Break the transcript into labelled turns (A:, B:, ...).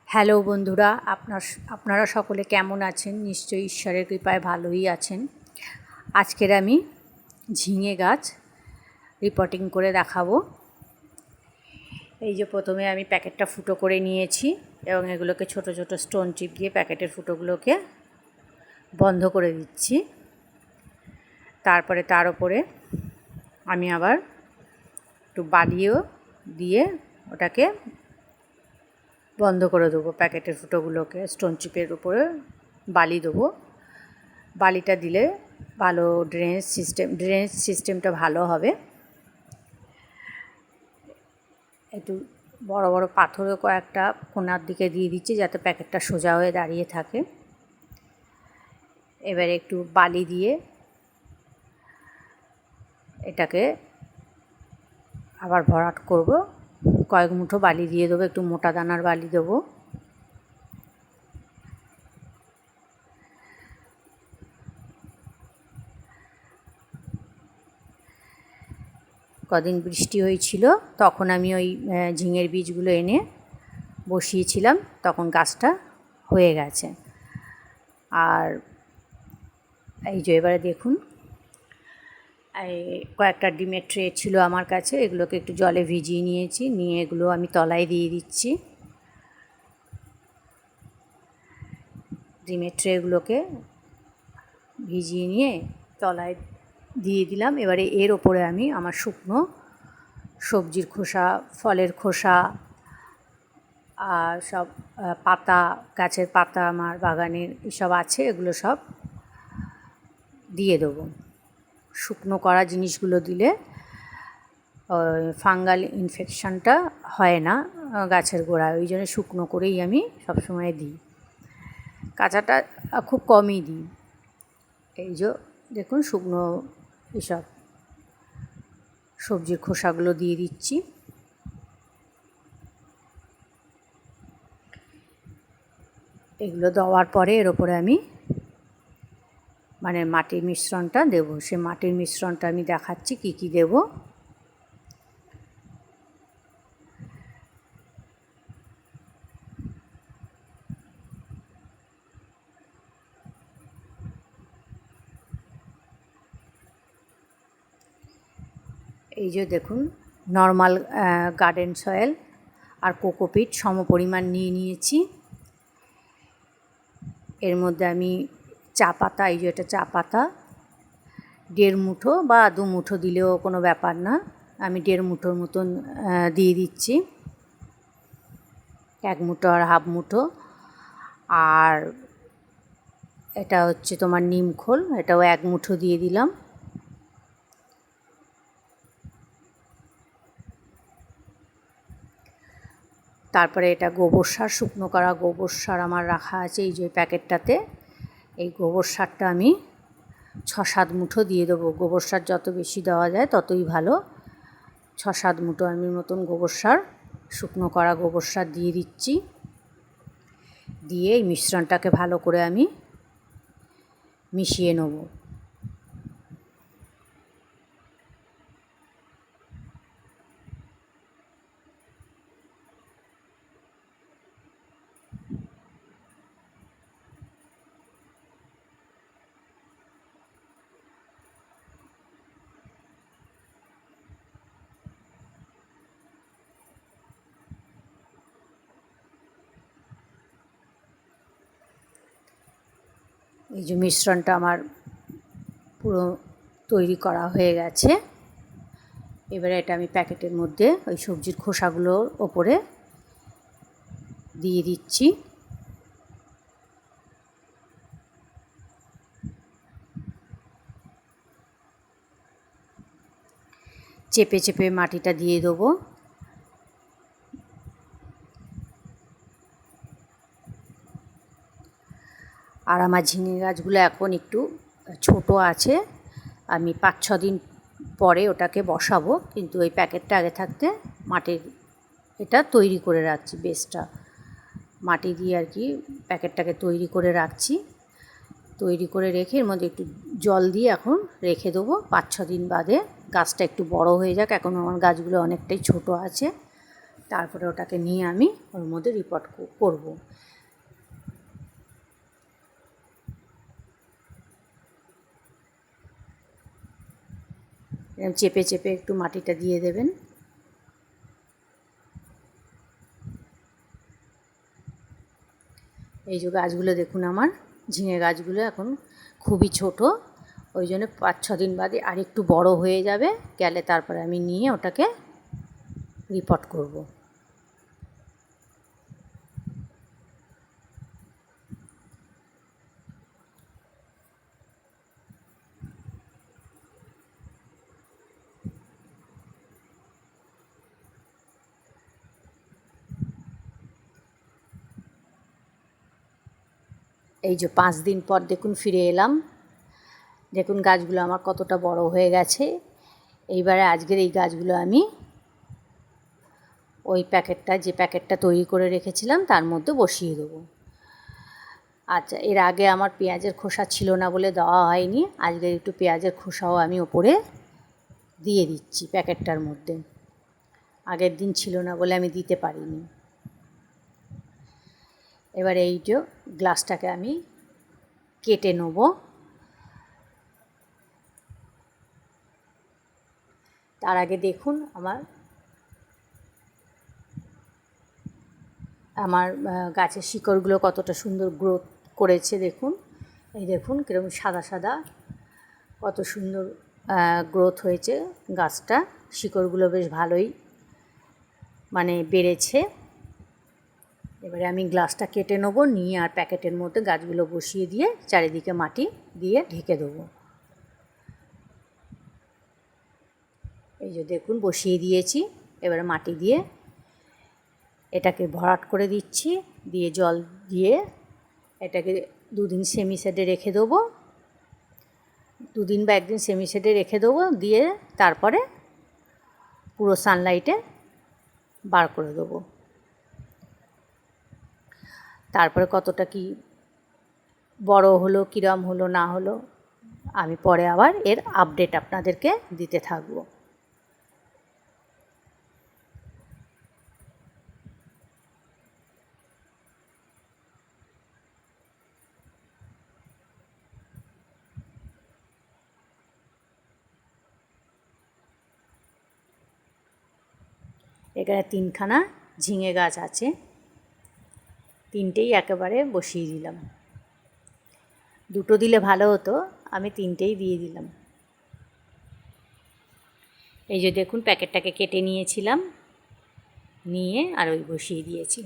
A: Hello বন্ধুরা, আপনারা সকলে কেমন আছেন? নিশ্চয়ই ঈশ্বরের কৃপায় ভালোই আছেন। আজকের আমি ঝিঙে গাছ রিপোর্টিং করে দেখাবো। এই যে প্রথমে আমি প্যাকেটটা ফুটো করে নিয়েছি এবং এগুলোকে ছোট ছোট স্টোন চিপ দিয়ে প্যাকেটের ফুটোগুলোকে বন্ধ করে দিচ্ছি। তারপরে তার উপরে আমি আবার একটু বালিও দিয়ে ওটাকে বন্ধ করে দেবো। প্যাকেটের ফুটোগুলোকে স্টোন চিপের উপরে বালি দেবো। বালিটা দিলে ভালো ড্রেনেজ সিস্টেমটা ভালো হবে। একটু বড় বড় পাথরও কয়েকটা কোণার দিকে দিয়ে দিচ্ছি যাতে প্যাকেটটা সোজা হয়ে দাঁড়িয়ে থাকে। এবারে একটু বালি দিয়ে এটাকে আবার ভরাট করব। কয়েক মুঠো বালি দিয়ে দেবো, একটু মোটা দানার বালি দেবো। কদিন বৃষ্টি হয়েছিল, তখন আমি ওই ঝিঙের বীজগুলো এনে বসিয়েছিলাম, তখন গাছটা হয়ে গেছে। আর এই যে এবারে দেখুন, এই কয়েকটা ডিমের ট্রে ছিল আমার কাছে, এগুলোকে একটু জলে ভিজিয়ে নিয়েছি, নিয়ে এগুলো আমি তলায় দিয়ে দিচ্ছি। ডিমের ট্রেগুলোকে ভিজিয়ে নিয়ে তলায় দিয়ে দিলাম। এবারে এর ওপরে আমি আমার শুকনো সবজির খোসা, ফলের খোসা আর সব পাতা, গাছের পাতা আমার বাগানের এসব আছে, এগুলো সব দিয়ে দেবো। শুকনো করা জিনিসগুলো দিলে ফাঙ্গাল ইনফেকশানটা হয় না গাছের গোড়ায়, ওই জন্য শুকনো করেই আমি সবসময় দিই। কাঁচাটা খুব কমই দিই। এই যে দেখুন, শুকনো এসব সবজির খোসাগুলো দিয়ে দিচ্ছি। এগুলো দেওয়ার পরে এর ওপরে আমি মাটির মিশ্রণটা দেবো। সে মাটির মিশ্রণটা আমি দেখাচ্ছি কি কি দেব। এই যে দেখুন, নর্মাল গার্ডেন সয়েল আর কোকোপিট সমপরিমাণ নিয়ে নিয়েছি। এর মধ্যে আমি চা পাতা, এই যে এটা চা পাতা 1.5 মুঠো বা 2 মুঠো দিলেও কোনো ব্যাপার না, আমি 1.5 মুঠোর মতন দিয়ে দিচ্ছি। 1 মুঠো আর হাফ মুঠো। আর এটা হচ্ছে তোমার নিমখোল, এটাও 1 মুঠো দিয়ে দিলাম। তারপরে এটা গোবর সার, শুকনো করা গোবর সার আমার রাখা আছে এই যে প্যাকেটটাতে। এই গোবর সারটা আমি 6-7 মুঠো দিয়ে দেবো। গোবর সার যত বেশি দেওয়া যায় ততই ভালো। 6-7 মুঠো আমি মতন গোবর সার, শুকনো করা গোবর সার দিয়ে দিচ্ছি। দিয়ে এই মিশ্রণটাকে ভালো করে আমি মিশিয়ে নেব। এই যে মিশ্রণটা আমার পুরো তৈরি করা হয়ে গেছে। এবারে এটা আমি প্যাকেটের মধ্যে ওই সবজির খোসাগুলোর ওপরে দিয়ে দিচ্ছি। চেপে চেপে মাটিটা দিয়ে দেবো। আর আমার ঝিঙে গাছগুলো এখন একটু ছোট আছে, আমি 5-6 দিন পরে ওটাকে বসাবো, কিন্তু ওই প্যাকেটটা আগে থাকতে মাটির এটা তৈরি করে রাখছি, বেসটা মাটি দিয়ে আর কি প্যাকেটটাকে তৈরি করে রাখছি। তৈরি করে রেখে এর মধ্যে একটু জল দিয়ে এখন রেখে দেবো। 5-6 দিন বাদে গাছটা একটু বড় হয়ে যাক, এখন আমার গাছগুলো অনেকটাই ছোট আছে, তারপরে ওটাকে নিয়ে আমি ওর মধ্যে রিপোর্ট করব। এরকম চেপে চেপে একটু মাটিটা দিয়ে দেবেন। এই যে গাছগুলো দেখুন, আমার ঝিঙে গাছগুলো এখন খুবই ছোট, ওই জন্য 5-6 দিন বাদে আর একটু বড় হয়ে যাবে, গেলে তারপরে আমি নিয়ে ওটাকে রিপোর্ট করব। এই যে 5 দিন পর দেখুন ফিরে এলাম, দেখুন গাছগুলো আমার কতটা বড় হয়ে গেছে। এইবারে আজকের এই গাছগুলো আমি ওই যে প্যাকেটটা তৈরি করে রেখেছিলাম তার মধ্যে বসিয়ে দেবো। আচ্ছা, এর আগে আমার পেঁয়াজের খোসা ছিল না বলে দেওয়া হয়নি, আজকে একটু পেঁয়াজের খোসাও আমি ওপরে দিয়ে দিচ্ছি প্যাকেটটার মধ্যে। আগের দিন ছিল না বলে আমি দিতে পারিনি। এবার এই যে গ্লাসটাকে আমি কেটে নেব। তার আগে দেখুন আমার গাছের শিকড়গুলো কতটা সুন্দর গ্রোথ করেছে। দেখুন, এই দেখুন কীরকম সাদা সাদা, কত সুন্দর গ্রোথ হয়েছে গাছটা। শিকড়গুলো বেশ ভালোই বেড়েছে। এবারে আমি গ্লাসটা কেটে নেবো, নিয়ে আর প্যাকেটের মধ্যে গাছগুলো বসিয়ে দিয়ে চারিদিকে মাটি দিয়ে ঢেকে দেবো। এই যে দেখুন বসিয়ে দিয়েছি, এবারে মাটি দিয়ে এটাকে ভরাট করে দিচ্ছি, দিয়ে জল দিয়ে এটাকে 2 দিন সেমি শেডে রেখে দেবো। 2 দিন বা 1 দিন সেমি শেডে রেখে দেবো, দিয়ে তারপরে পুরো সানলাইটে বার করে দেবো। তারপরে কতটা কি বড় হলো, কিরম হলো না হলো, আমি পরে আবার এর আপডেট আপনাদেরকে দিতে থাকবো। এখানে 3খানা ঝিঙে গাছ আছে, 3টেই একেবারে বসিয়ে দিলাম। 2টো দিলে ভালো হতো, আমি 3টেই দিয়ে দিলাম। এই যে দেখুন প্যাকেটটাকে কেটে নিয়েছিলাম, নিয়ে আর ওই বসিয়ে দিয়েছি।